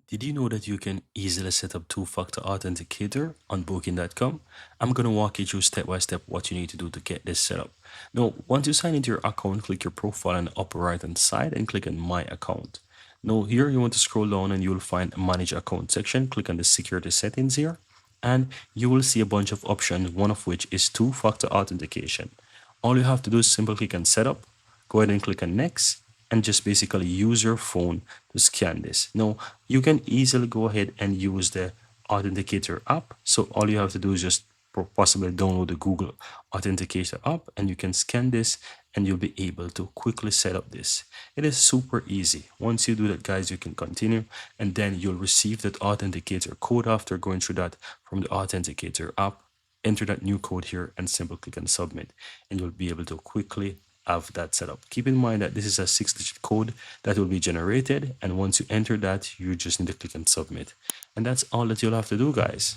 Did you know that you can easily set up two-factor authenticator on booking.com? I'm going to walk you through step by step what you need to do to get this set up. Now, once you sign into your account, click your profile on the upper right hand side and click on My Account. Now, here you want to scroll down and you will find Manage Account section. Click on the security settings here and you will see a bunch of options, one of which is two-factor authentication. All you have to do is simply click on Setup, go ahead and click on Next, and just basically use your phone to scan this. Now, you can easily go ahead and use the Authenticator app. So all you have to do is just possibly download the Google Authenticator app and you can scan this and you'll be able to quickly set up this. It is super easy. Once you do that, guys, you can continue and then you'll receive that authenticator code after going through that from the Authenticator app. Enter that new code here and simply click on submit and you'll be able to quickly have that set up. Keep in mind that this is a 6-digit code that will be generated, and once you enter that, you just need to click on submit. And that's all that you'll have to do, guys.